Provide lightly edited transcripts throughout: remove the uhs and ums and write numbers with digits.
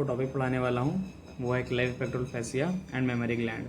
Topic पढ़ाने वाला हूँ वो है clavipectoral fascia and mammary gland.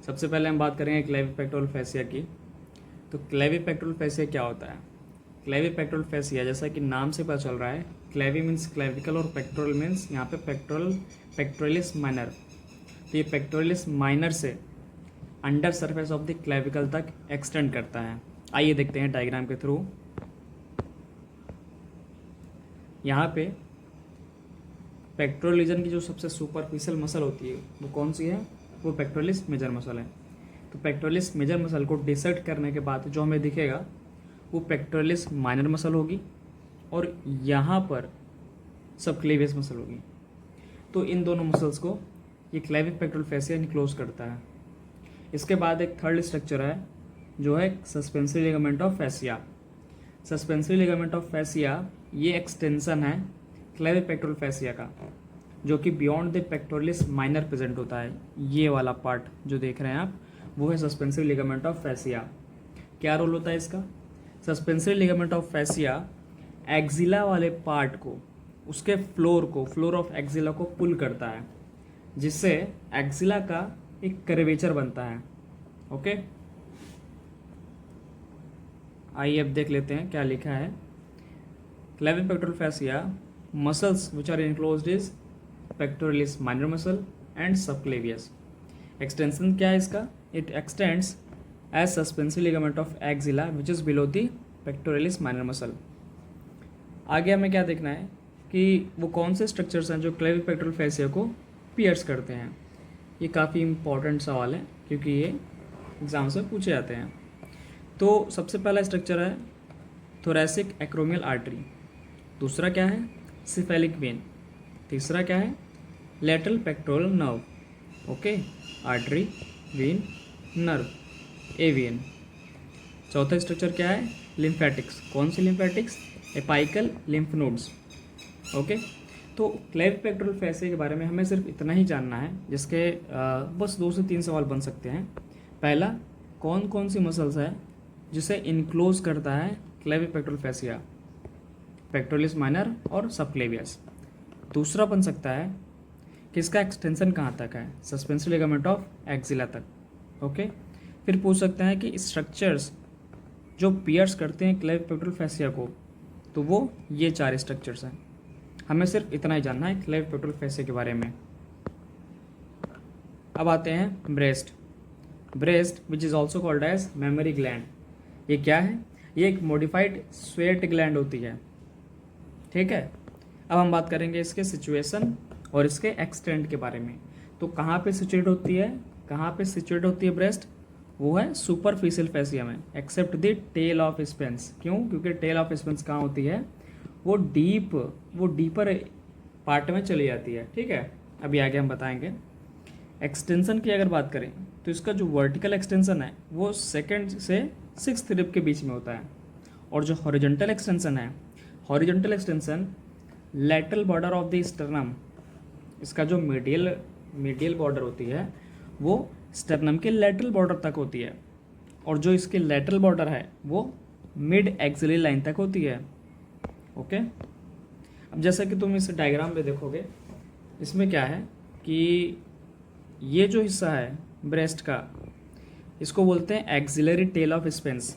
सबसे पहले हम बात करेंगे क्लेवी पेक्टोरल फैसिया की। तो क्लेवी पेक्टोरल फैसिया क्या होता है? क्लेवी पेक्टोरल फैसिया जैसा कि नाम से पता चल रहा है, क्लेवी मीन्स क्लेविकल और पेक्टोरल मीन्स यहाँ पे पेक्टोरलिस माइनर। तो ये पेक्टोरलिस माइनर से under surface of the clavicle तक एक्सटेंड करता है। आइए देखते हैं डायग्राम के थ्रू। यहाँ पे पेक्टोरल रीजन की जो सबसे सुपरफिशियल मसल होती है वो कौन सी है? वो पेक्टोरलिस मेजर मसल है। तो पेक्टोरलिस मेजर मसल को डिसेक्ट करने के बाद जो हमें दिखेगा वो पेक्टोरलिस माइनर मसल होगी और यहाँ पर सबक्लेवियस मसल होगी। तो इन दोनों मसल्स को ये क्लेवी पेक्टोरल फैसिया इनक्लोज करता है। इसके बाद एक थर्ड स्ट्रक्चर है जो है suspensory ligament of fascia. Suspensory ligament of fascia ये एक्सटेंशन है क्लेवी पेक्टोरल फैसिया का, जो कि beyond the pectoralis minor present होता है। ये वाला पार्ट जो देख रहे हैं आप वो है सस्पेंसरी लिगामेंट ऑफ फैसिया। क्या रोल होता है इसका? Suspensory ligament of fascia axilla वाले पार्ट को, उसके फ्लोर ऑफ एक्जिला को पुल करता है, जिससे एक्जिला का एक कर्वेचर बनता है। ओके, आइए अब देख लेते हैं क्या लिखा है। Clavipectoral fascia muscles which are enclosed is pectoralis minor muscle and subclavius। Extension क्या है इसका? It extends as suspensory ligament of axilla which is below the pectoralis minor muscle. आगे हमें क्या देखना है कि वो कौन से स्ट्रक्चर्स हैं जो क्लेवी पेक्टोरल फैसिया को पियर्स करते हैं। ये काफ़ी इंपॉर्टेंट सवाल है क्योंकि ये एग्जाम से पूछे जाते हैं। तो सबसे पहला स्ट्रक्चर है थोरैसिक एक्रोमियल आर्टरी। दूसरा क्या है? Cephalic vein. तीसरा क्या है? Lateral pectoral nerve. Okay, artery, vein, nerve, a vein. चौथा स्ट्रक्चर क्या है? लिम्फेटिक्स। कौन सी lymphatics? Apical lymph nodes. Okay, तो क्लेवी पेक्टोरल फैसिया के बारे में हमें सिर्फ इतना ही जानना है, जिसके बस 2 से 3 सवाल बन सकते हैं। पहला, कौन कौन सी मसल्स है जिसे इनक्लोज करता है clavipectoral fascia? Pectoralis minor और सबक्लेवियस। दूसरा बन सकता है कि इसका एक्सटेंशन कहाँ तक है? सस्पेंसरी लिगामेंट ऑफ एक्जिला तक। ओके, फिर पूछ सकते हैं कि स्ट्रक्चर्स जो पियर्स करते हैं क्लेवी पेक्टोरल फैसिया को, तो वो ये 4 स्ट्रक्चर्स हैं। हमें सिर्फ इतना ही जानना है क्लेवी पेक्टोरल फैसिया के बारे में। अब आते हैं breast which is also called as memory gland. ये क्या है? ये एक मॉडिफाइड स्वेट ग्लैंड होती है। ठीक है, अब हम बात करेंगे इसके सिचुएशन और इसके एक्सटेंट के बारे में। तो कहाँ पे सिचुएट होती है ब्रेस्ट? वो है सुपरफिशियल फैसिया में, except the tail of Spence. क्यों? क्योंकि टेल ऑफ स्पेंस कहाँ होती है? वो डीपर पार्ट में चली जाती है। ठीक है, अभी आगे हम बताएंगे। एक्सटेंशन की अगर बात करें तो इसका जो वर्टिकल एक्सटेंशन है वो 2nd से 6th रिब के बीच में होता है, और जो horizontal extension lateral border of the sternum, इसका जो मीडियल बॉर्डर होती है वो स्टर्नम के लैटरल बॉर्डर तक होती है, और जो इसके लैटरल बॉर्डर है वो मिड एक्सिलरी लाइन तक होती है। ओके, अब जैसा कि तुम इस डायग्राम में देखोगे, इसमें क्या है कि ये जो हिस्सा है ब्रेस्ट का, इसको बोलते हैं एक्सिलरी टेल ऑफ स्पेंस।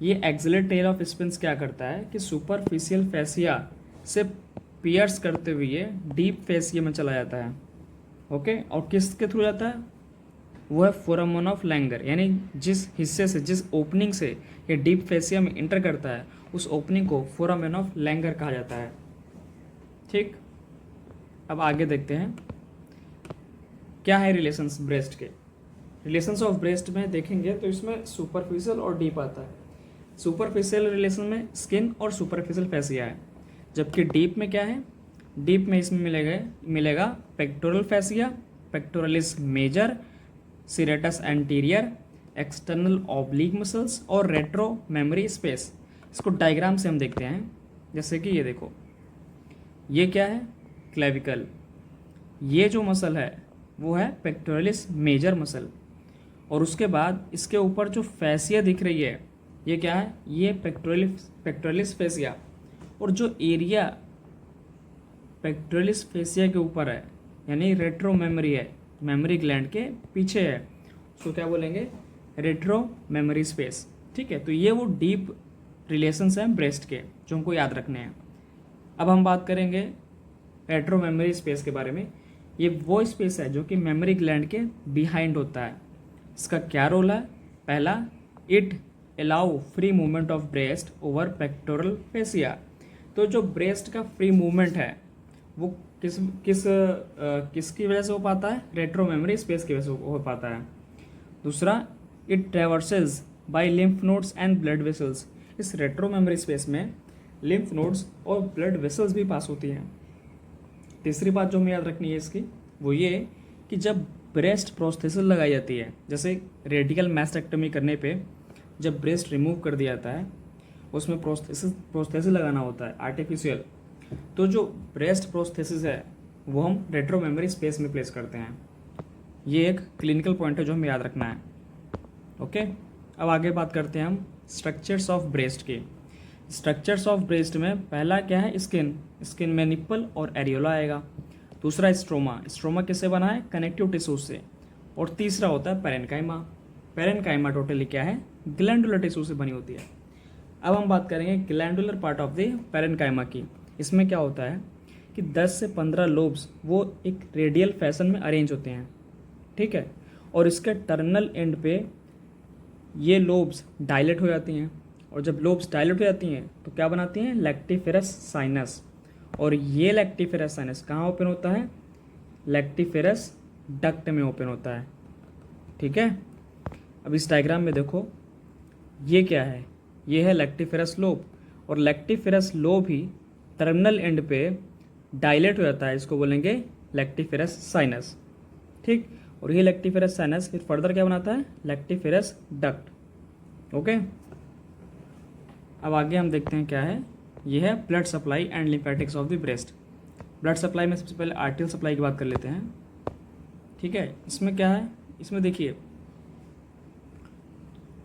ये एक्सिलरी टेल ऑफ स्पेंस क्या करता है कि सुपरफिशियल फैसिया से पियर्स करते हुए ये डीप फैसिया में चला जाता है। ओके, और किसके थ्रू जाता है? वो है फोरामन ऑफ लैंगर, यानी जिस हिस्से से, जिस ओपनिंग से ये डीप फैसिया में इंटर करता है, उस ओपनिंग को फोरामन ऑफ लैंगर कहा जाता है। ठीक, अब आगे देखते हैं क्या है रिलेशंस ब्रेस्ट के। रिलेशंस ऑफ ब्रेस्ट में देखेंगे तो इसमें सुपरफिशियल और डीप आता है। सुपरफिशियल रिलेशन में स्किन और सुपरफिशियल फैसिया है, जबकि डीप में क्या है? डीप में इसमें मिलेगा pectoral fascia, pectoralis major, serratus anterior, external oblique muscles और रेट्रो मेमोरी स्पेस। इसको डायग्राम से हम देखते हैं, जैसे कि ये देखो, ये क्या है? क्लेविकल। ये जो मसल है वो है पेक्टोरलिस मेजर मसल, और उसके बाद इसके ऊपर जो फैसिया दिख रही है ये क्या है? ये पेक्टोरलिस फैसिया। और जो एरिया पेक्टोरलिस फेसिया के ऊपर है, यानी रेट्रो मेमोरी है, मेमोरी ग्लैंड के पीछे है, उसको क्या बोलेंगे, रेट्रो मेमोरी स्पेस। ठीक है, तो ये वो डीप रिलेशंस हैं ब्रेस्ट के जो हमको याद रखने हैं। अब हम बात करेंगे रेट्रो मेमोरी स्पेस के बारे में। ये वो स्पेस है जो कि मेमोरी ग्लैंड के बिहाइंड होता है। इसका क्या रोल है? पहला, it allow free movement of breast over pectoral fascia. तो जो ब्रेस्ट का फ्री मूवमेंट है वो किसकी वजह से हो पाता है? रेट्रो मेमोरी स्पेस की वजह से हो पाता है। दूसरा, it traverses by lymph nodes and blood vessels. इस रेट्रो मेमोरी स्पेस में लिम्फ नोड्स और ब्लड वेसल्स भी पास होती हैं। तीसरी बात जो हमें याद रखनी है इसकी, वो ये कि जब ब्रेस्ट प्रोस्थेसिस लगाई जाती है, जैसे रेडिकल मैस्टेक्टमी करने पे जब ब्रेस्ट रिमूव कर दिया जाता है, उसमें प्रोस्थेसिस लगाना होता है आर्टिफिशियल। तो जो ब्रेस्ट प्रोस्थेसिस है वो हम रेट्रो मेमोरी स्पेस में प्लेस करते हैं। ये एक क्लिनिकल पॉइंट है जो हमें याद रखना है। ओके, अब आगे बात करते हैं हम स्ट्रक्चर्स ऑफ ब्रेस्ट की। स्ट्रक्चर्स ऑफ ब्रेस्ट में पहला क्या है? स्किन में निप्पल और एरियोला आएगा। दूसरा स्ट्रोमा। स्ट्रोमा किससे बना है? कनेक्टिव टिश्यूज से। और तीसरा होता है पेरेन्काइमा। पेरेन्काइमा टोटली क्या है? ग्लैंडुलर टिश्यू से बनी होती है। अब हम बात करेंगे glandular part of the parenchyma की। इसमें क्या होता है कि 10 से 15 लोब्स वो एक रेडियल फैशन में अरेंज होते हैं। ठीक है, और इसके टर्मिनल एंड पे ये लोब्स डायलेट हो जाती हैं, और जब लोब्स डायलेट हो जाती हैं तो क्या बनाती हैं? Lactiferous sinus. और ये लैक्टिफेरस साइनस कहाँ ओपन होता है? लैक्टिफेरस डक्ट में ओपन होता है। ठीक है, अब इस डायग्राम में देखो, ये क्या है? ये है लैक्टिफेरस लोब, और lactiferous lobe he terminal and पे डायलेट हो जाता है, इसको बोलेंगे लैक्टिफेरस साइनस। ठीक, और ये लैक्टिफेरस साइनस फिर फर्दर क्या बनाता है? Lactiferous duct. ओके, अब आगे हम देखते हैं क्या है। ये है blood supply and lymphatics of the breast. Blood supply में सबसे पहले आर्टियल सप्लाई की बात कर लेते हैं। ठीक है, इसमें क्या है? इसमें देखिए,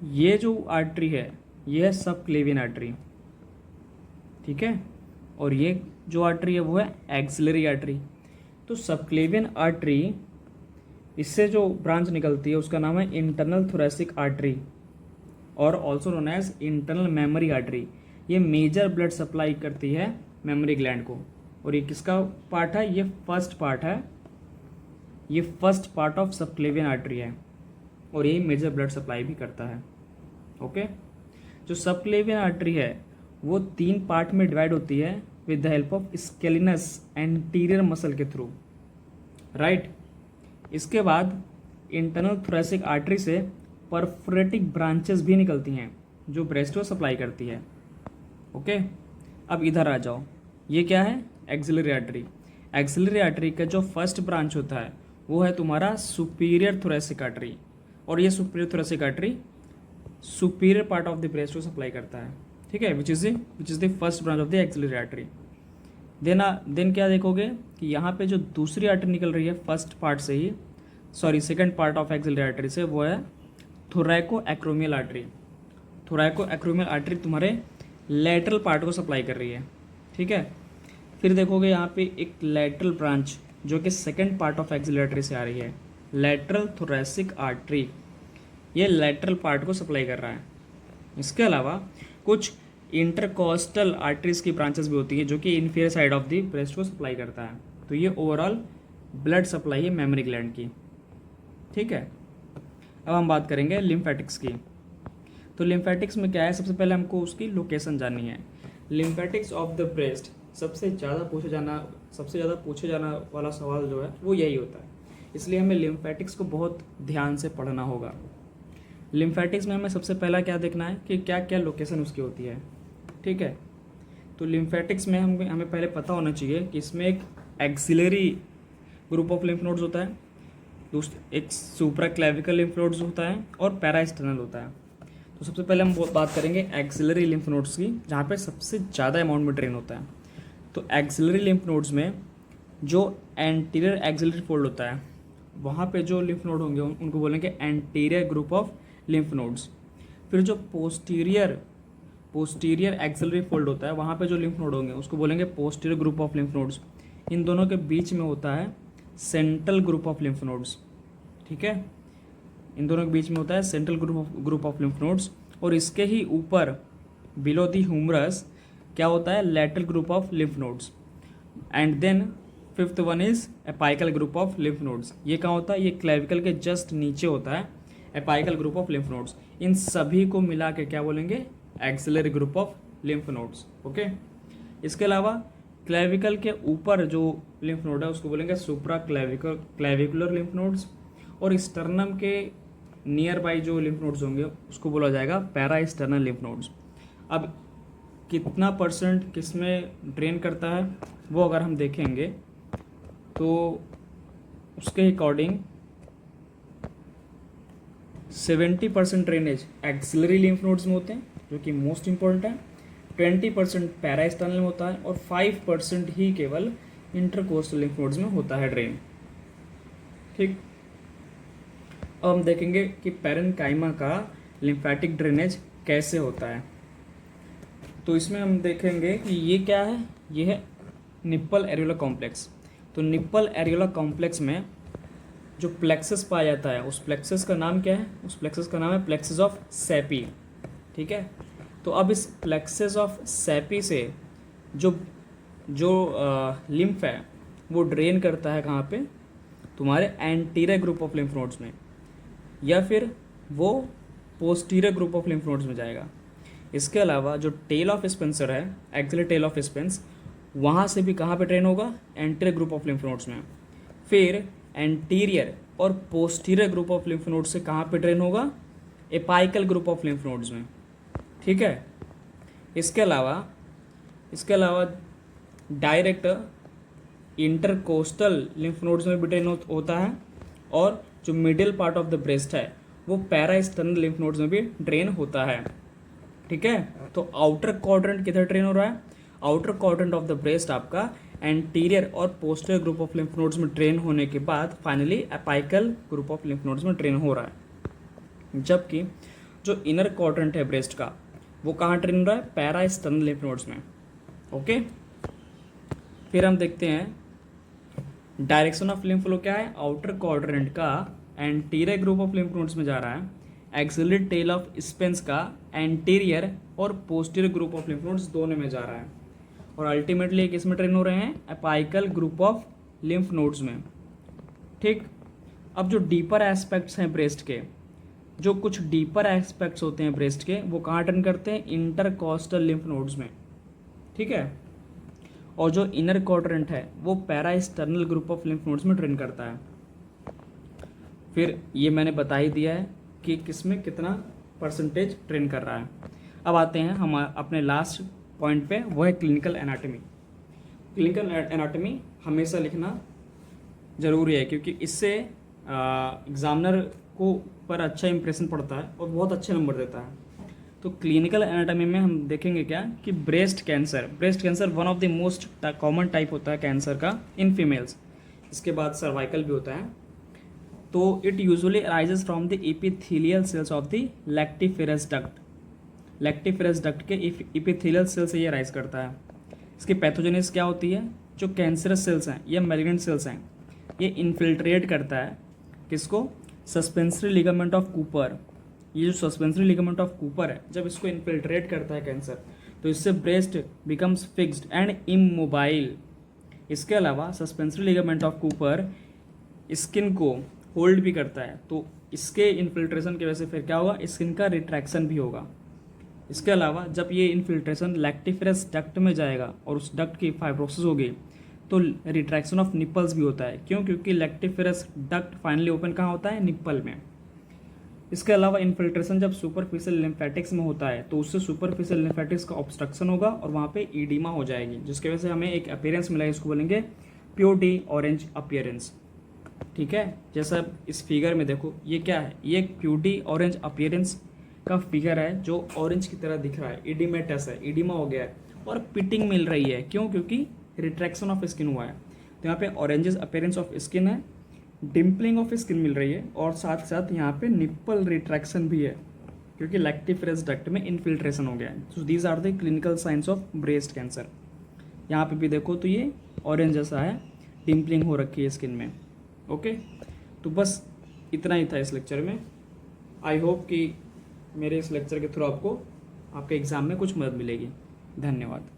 ये जो आर्टरी है ये है सबक्लेवियन आर्टरी। ठीक है, और ये जो आर्टरी है वो है एक्सिलरी आर्टरी। तो सबक्लेवियन आर्टरी, इससे जो ब्रांच निकलती है उसका नाम है इंटरनल थोरेसिक आर्टरी, और also known as internal memory artery. ये मेजर ब्लड सप्लाई करती है मेमोरी ग्लैंड को। और ये किसका पार्ट है? ये फर्स्ट पार्ट है, ये first part of subclavian artery है, और ये मेजर ब्लड सप्लाई भी करता है। ओके, जो सबक्लेवियन आर्टरी है वो 3 पार्ट में डिवाइड होती है with the help of scalenus anterior muscle के थ्रू। राइट, इसके बाद इंटरनल थोरेसिक आर्टरी से परफोरेटिक ब्रांचेस भी निकलती हैं जो ब्रेस्ट को सप्लाई करती है। ओके, अब इधर आ जाओ, ये क्या है? Axillary artery. एक्सिलरी आर्टरी का जो फर्स्ट ब्रांच होता है वो है तुम्हारा सुपीरियर थोरेसिक आर्टरी, और ये superior thoracic artery superior part of the breast को सप्लाई करता है। ठीक है, which is the first branch of the axillary artery. Then क्या देखोगे कि यहाँ पे जो दूसरी आर्टरी निकल रही है फर्स्ट पार्ट से ही, sorry second part of axillary artery से, वो है thoracoacromial artery. Thoracoacromial artery तुम्हारे लैटरल पार्ट को सप्लाई कर रही है। ठीक है, फिर देखोगे यहाँ पे एक लैटरल ब्रांच जो कि second part of axillary artery से आ रही है, लैटरल थोरेसिक आर्टरी। ये लैटरल पार्ट को सप्लाई कर रहा है। इसके अलावा कुछ इंटरकोस्टल आर्टरीज की ब्रांचेस भी होती है जो कि inferior side of the breast को सप्लाई करता है। तो ये ओवरऑल ब्लड सप्लाई है मेमोरी ग्लैंड की। ठीक है, अब हम बात करेंगे लिम्फेटिक्स की। तो लिम्फेटिक्स में क्या है? सबसे पहले हमको उसकी लोकेशन जाननी है। लिम्फेटिक्स ऑफ द ब्रेस्ट सबसे ज़्यादा पूछे जाना वाला सवाल जो है वो यही होता है, इसलिए हमें लिम्फेटिक्स को बहुत ध्यान से पढ़ना होगा। लिम्फेटिक्स में हमें सबसे पहला क्या देखना है कि क्या क्या लोकेशन उसकी होती है। ठीक है, तो लिम्फेटिक्स में हमें पहले पता होना चाहिए कि इसमें एक axillary group of lymph nodes होता है, एक सुप्रा क्लेविकल लिम्फ नोड्स होता है, और पैरास्टर्नल होता है। तो सबसे पहले हम बात करेंगे एक्सिलरी लिम्फ नोड्स की, जहाँ पे सबसे ज़्यादा अमाउंट में ड्रेन होता है। तो एक्सिलरी लिम्फ नोड्स में जो एंटीरियर एक्सिलरी फोल्ड होता है, वहाँ पे जो लिम्फ नोड होंगे उनको बोलेंगे anterior group of lymph nodes. फिर जो पोस्टीरियर एक्सिलरी फोल्ड होता है, वहाँ पे जो लिम्फ नोड होंगे उसको बोलेंगे posterior group of lymph nodes. इन दोनों के बीच में होता है central group of lymph nodes, ठीक है, इन दोनों के बीच में होता है central group of lymph nodes, और इसके ही ऊपर बिलो दी ह्यूमरस क्या होता है, lateral group of lymph nodes, and then fifth one is apical group of lymph nodes. ये कहाँ होता है, ये क्लेविकल के जस्ट नीचे होता है apical group of lymph nodes. इन सभी को मिला के क्या बोलेंगे, axillary group of lymph nodes, okay. इसके अलावा क्लेविकल के ऊपर जो लिम्फ नोड है उसको बोलेंगे सुप्रा क्लेविकुलर लिम्फ नोड्स, और स्टर्नम के नियर बाई जो लिम्फ नोड्स होंगे उसको बोला जाएगा पैरा स्टर्नल लिम्फ नोड्स। अब कितना परसेंट किस में ड्रेन करता है वो अगर हम देखेंगे तो उसके according 70% drainage axillary lymph nodes में होते हैं जो कि मोस्ट इंपॉर्टेंट है, 20% पैरास्टर्नल में होता है, और 5% ही केवल इंटरकोस्टल लिम्फ नोड्स में होता है ड्रेन, ठीक। अब हम देखेंगे कि पैरेन्काइमा का लिम्फेटिक ड्रेनेज कैसे होता है। तो इसमें हम देखेंगे कि ये क्या है, ये है निप्पल एरियोला कॉम्प्लेक्स। तो निप्पल एरियोला कॉम्प्लेक्स में जो प्लेक्सस पाया जाता है उस प्लेक्सस का नाम क्या है, उस प्लेक्सस का नाम है प्लेक्सस ऑफ सैपी, ठीक है। तो अब इस प्लेक्सस ऑफ सैपी से जो जो लिम्फ है वो ड्रेन करता है कहाँ पे, तुम्हारे anterior group of lymph nodes में, या फिर वो posterior group of lymph nodes में जाएगा। इसके अलावा जो टेल ऑफ स्पेंसर है, एक्सिलरी टेल ऑफ स्पेंस, वहाँ से भी कहाँ पे ड्रेन होगा, anterior group of lymph nodes में। फिर एंटीरियर और posterior group of lymph nodes से कहाँ पे ड्रेन होगा, apical group of lymph nodes में, ठीक है। इसके अलावा डायरेक्ट इंटरकोस्टल लिम्फ नोड्स में भी ड्रेन होता है, और जो middle part of the breast है वो पैरास्टर्नल लिम्फ नोड्स में भी ड्रेन होता है, ठीक है। तो आउटर क्वाड्रेंट किधर ड्रेन हो रहा है, outer quadrant of the breast आपका एंटीरियर और posterior group of lymph nodes में ड्रेन होने के बाद finally apical group of lymph nodes में ड्रेन हो रहा है। जबकि जो इनर क्वाड्रेंट है ब्रेस्ट का वो कहाँ ड्रेन हो रहा है, पैरास्टर्नल लिम्फ नोड्स में, ओके। फिर हम देखते हैं डायरेक्शन ऑफ लिम्फ फ्लो क्या है, आउटर क्वाड्रेंट का anterior group of lymph nodes में जा रहा है, एक्सिलरी टेल ऑफ स्पेंस का एंटीरियर और posterior group of lymph nodes दोनों में जा रहा है, और अल्टीमेटली किस में ट्रेन हो रहे हैं, apical group of lymph nodes में, ठीक। अब जो डीपर एस्पेक्ट्स हैं ब्रेस्ट के, जो कुछ डीपर एस्पेक्ट्स होते हैं ब्रेस्ट के, वो कहाँ ट्रेन करते हैं, इंटरकोस्टल लिम्फ नोड्स में, ठीक है। और जो इनर क्वाड्रेंट है वो parasternal group of lymph nodes में ट्रेन करता है। फिर ये मैंने बता ही दिया है कि किसमें कितना परसेंटेज ट्रेन कर रहा है। अब आते हैं हम अपने लास्ट पॉइंट पे, वो है क्लिनिकल एनाटॉमी। क्लिनिकल एनाटॉमी हमेशा लिखना ज़रूरी है क्योंकि इससे एग्जामिनर को पर अच्छा इंप्रेशन पड़ता है और बहुत अच्छे नंबर देता है। तो क्लिनिकल एनाटॉमी में हम देखेंगे क्या कि breast cancer one of the most common type होता है कैंसर का इन फीमेल्स। इसके बाद सर्वाइकल भी होता है। तो it usually arises from the epithelial cells of the lactiferous duct के एपिथेलियल सेल से ये राइज करता है। इसकी पैथोजेनेसिस क्या होती है, जो कैंसरस सेल्स हैं या मैलिग्नेंट सेल्स हैं ये इन्फिल्ट्रेट करता है किसको, सस्पेंसरी लिगामेंट ऑफ कूपर। ये जो सस्पेंसरी लिगामेंट ऑफ कूपर है जब इसको इन्फिल्ट्रेट करता है कैंसर तो इससे breast becomes fixed and immobile. इसके अलावा suspensory ligament of Cooper skin को होल्ड भी करता है, तो इसके इन्फिल्ट्रेशन की वजह से फिर क्या होगा, स्किन का रिट्रैक्शन भी होगा। इसके अलावा जब ये इन्फिल्ट्रेशन लैक्टिफेरस डक्ट में जाएगा और उस डक्ट की फाइब्रोसिस होगी तो रिट्रैक्शन ऑफ निप्पल्स भी होता है। क्यों, क्योंकि लैक्टिफेरस डक्ट फाइनली ओपन कहाँ होता है, निप्पल में। इसके अलावा इन्फिल्ट्रेशन जब सुपरफिशियल लिम्फेटिक्स में होता है तो उससे सुपरफिशियल लिम्फेटिक्स का ऑब्स्ट्रक्शन होगा और वहाँ पे ईडिमा हो जाएगी, जिसकी वजह से हमें एक अपीयरेंस मिला है, इसको बोलेंगे प्योडी ऑरेंज अपीयरेंस। ठीक है, जैसा इस फिगर में देखो ये क्या है, ये एक प्योडी ऑरेंज अपीयरेंस का फिगर है जो ऑरेंज की तरह दिख रहा है, ईडिमेटस है, ईडिमा हो गया है और पिटिंग मिल रही है। क्यों, क्योंकि रिट्रैक्शन ऑफ स्किन हुआ है। तो यहाँ पे ऑरेंजेस अपीयरेंस ऑफ स्किन है, डिम्पलिंग ऑफ स्किन मिल रही है और साथ साथ यहाँ पे निप्पल रिट्रैक्शन भी है क्योंकि लैक्टिफेरस डक्ट में इन्फिल्ट्रेशन हो गया है। So these are the clinical science of breast cancer. यहाँ पे भी देखो तो ये ऑरेंज जैसा है, डिम्पलिंग हो रखी है स्किन में। ओके, तो बस इतना ही था इस लेक्चर में। आई होप कि मेरे इस लेक्चर के थ्रू आपको आपके एग्ज़ाम में कुछ मदद मिलेगी। धन्यवाद।